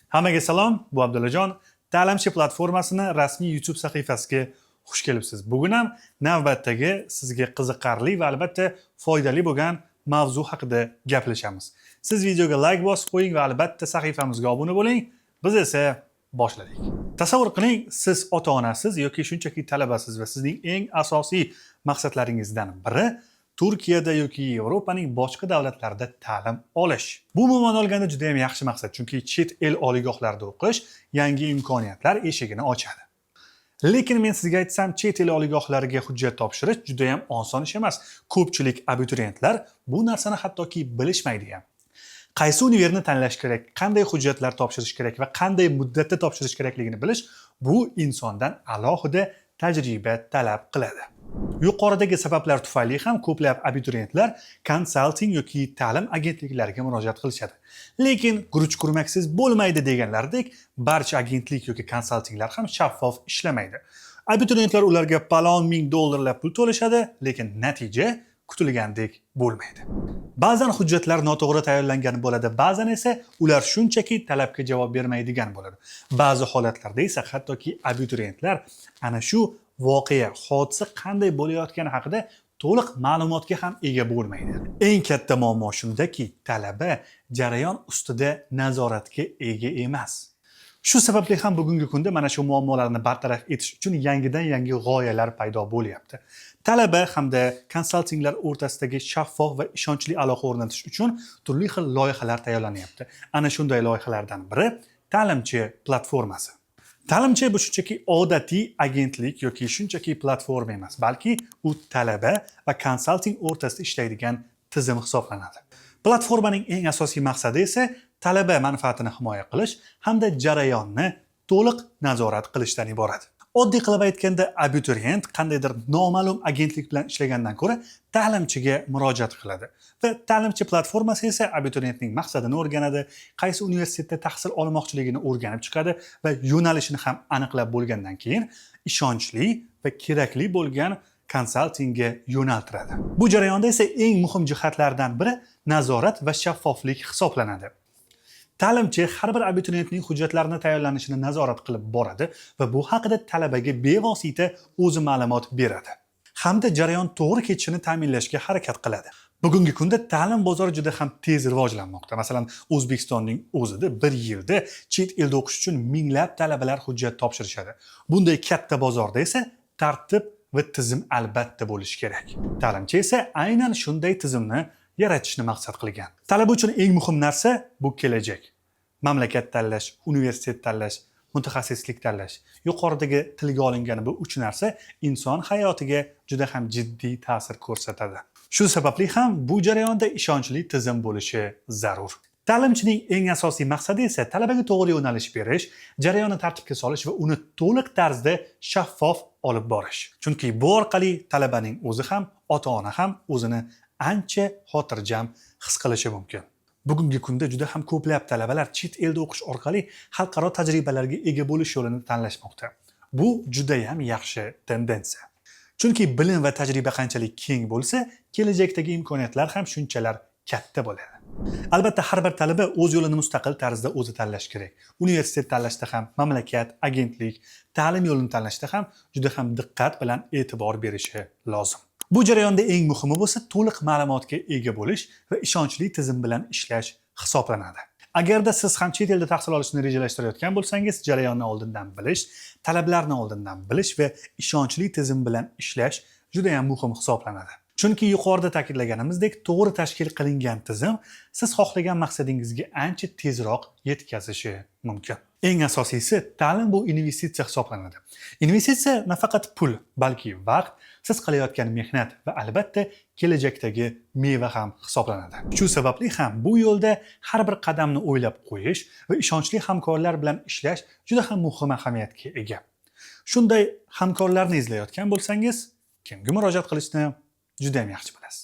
Hammaga salom, bu Abdullajon. Ta'limchi platformasining rasmiy YouTube sahifasiga xush kelibsiz. Bugun ham navbatdagi sizga qiziqarli va albatta foydali bo'lgan mavzu haqida gaplashamiz. Siz videoga like bosib qo'ying va albatta sahifamizga obuna bo'ling. Biz esa boshladik. Tasavvur qiling, siz ota-onasiz yoki shunchaki talabasiz va sizning eng asosiy maqsadlaringizdan biri Turkiyada yoki Yevropaning boshqa davlatlarida ta'lim olish. Bu umuman olganda juda ham yaxshi maqsad, chunki chet el oliygohlarida o'qish yangi imkoniyatlar eshigini ochadi. Lekin men sizga aytsam, chet el oliygohlariga hujjat topshirish juda ham oson ish emas. Ko'pchilik abituriyentlar bu narsani hattoki bilishmaydi ham. Qaysi universitetni tanlash kerak, qanday hujjatlar topshirish kerak va qanday muddatda topshirish kerakligini bilish bu insondan alohida tajriba talab qiladi. Yuqoridagi sabablar tufayli ham ko'plab abituriyentlar konsalting yoki ta'lim agentliklariga murojaat qilishadi. Lekin guruch kurmaksiz bo'lmaydi deganlardek, barcha agentlik yoki konsaltinglar ham shaffof ishlaydi. Abituriyentlar ularga palon ming dollarlab pul to'lashadi, lekin natija kutilgandek bo'lmaydi. Ba'zan hujjatlar noto'g'ri tayyorlangan bo'ladi, ba'zan esa ular shunchaki talabga javob bermaydigan bo'ladi. Ba'zi holatlarda esa hattoki abituriyentlar ana shu voqea, hodisa qanday bo'layotgani haqida to'liq ma'lumotga ham ega bo'lmaydi. Eng katta muammo shundaki, talaba jarayon ustida nazoratga ega emas. Shu sababli ham bugungi kunda mana shu muammolarni bartaraf etish uchun yangi g'oyalar paydo bo'lyapti. Talaba hamda konsaltinglar o'rtasidagi shaffof va ishonchli aloqa o'rnatish uchun turli xil loyihalar tayyorlanyapti. Ana shunday loyihalardan biri ta'limchi platformasi. Ta'limchi bu shunchaki odatiy agentlik yoki shunchaki platforma emas, balki u talaba va konsalting o'rtasida ishlaydigan tizim hisoblanadi. Platformaning eng asosiy maqsadi esa talaba manfaatini himoya qilish hamda jarayonni to'liq nazorat qilishdan iborat. Oddiy qilib aytganda, abituriyent qandaydir noma'lum agentlik bilan ishlagandan ko'ra ta'limchiga murojaat qiladi va ta'limchi platformasi esa abituriyentning maqsadini o'rganadi, qaysi universitetda tahsil olmoqchiligini o'rganib chiqadi va yo'nalishini ham aniqlab bo'lgandan keyin ishonchli va kerakli bo'lgan konsaltingga yo'naltiradi. Bu jarayonda esa eng muhim jihatlardan biri nazorat va shaffoflik hisoblanadi. Ta'limchi har bir abituriyentning hujjatlarini tayyorlanishini nazorat qilib boradi va bu haqida talabaga bevosita o'zi ma'lumot beradi. Hamda jarayon to'g'ri ketishini ta'minlashga harakat qiladi. Bugungi kunda ta'lim bozori juda ham tez rivojlanmoqda. Masalan, O'zbekistonning o'zida bir yilda chet elda o'qish uchun minglab talabalar hujjat topshirishadi. Bunday katta bozorda esa tartib va tizim albatta bo'lishi kerak. Ta'limchi esa aynan shunday tizimni yaratishni maqsad qilgan. Talaba uchun eng muhim narsa bu kelajak. Mamlakat tanlash, universitet tanlash, mutaxassislik tanlash. Yuqoridagi tilga olingan bu uch narsa inson hayotiga juda ham jiddiy ta'sir ko'rsatadi. Shu sababli ham bu jarayonda ishonchli tizim bo'lishi zarur. Ta'limchining eng asosiy maqsadi esa talabaga to'g'ri yo'nalish berish, jarayonni tartibga solish va uni to'liq tarzda shaffof olib borish. Chunki bu orqali talabaning o'zi ham, ota-ona ham o'zini ancha xotirjam his qilishi mumkin. Bugungi kunda juda ham ko'plab talabalar chet elda o'qish orqali xalqaro tajribalarga ega bo'lish yo'lini tanlashmoqda. Bu juda ham yaxshi tendensiya. Chunki bilim va tajriba qanchalik keng bo'lsa, kelajakdagi imkoniyatlar ham shunchalar katta bo'ladi. Albatta, har bir talaba o'z yo'lini mustaqil tarzda o'zi tanlash kerak. Universitet tanlashda ham, mamlakat, agentlik, ta'lim yo'lini tanlashda ham juda ham diqqat bilan e'tibor berishi lozim. Bu jarayonda eng muhimi bo'lsa to'liq ma'lumotga ega bo'lish va ishonchli tizim bilan ishlash hisoblanadi. Agarda siz ham chet elda tahsil olishni rejalashtirayotgan bo'lsangiz, jarayonni oldindan bilish, talablarni oldindan bilish va ishonchli tizim bilan ishlash juda ham muhim hisoblanadi. Chunki yuqorida ta'kidlaganimizdek, to'g'ri tashkil qilingan tizim siz xohlagan maqsadingizga ancha tezroq yetkazishi mumkin. Eng asosiysi, ta'lim bu investitsiya hisoblanadi. Investitsiya nafaqat pul, balki vaqt, siz qilayotgan mehnat va albatta kelajakdagi meva ham hisoblanadi. Shu sababli ham bu yo'lda har bir qadamni o'ylab qo'yish va ishonchli hamkorlar bilan ishlash juda ham muhim ahamiyatga ega. Shunday hamkorlarni izlayotgan bo'lsangiz, kimga murojaat qilishni juda ham yaxshi bilasiz.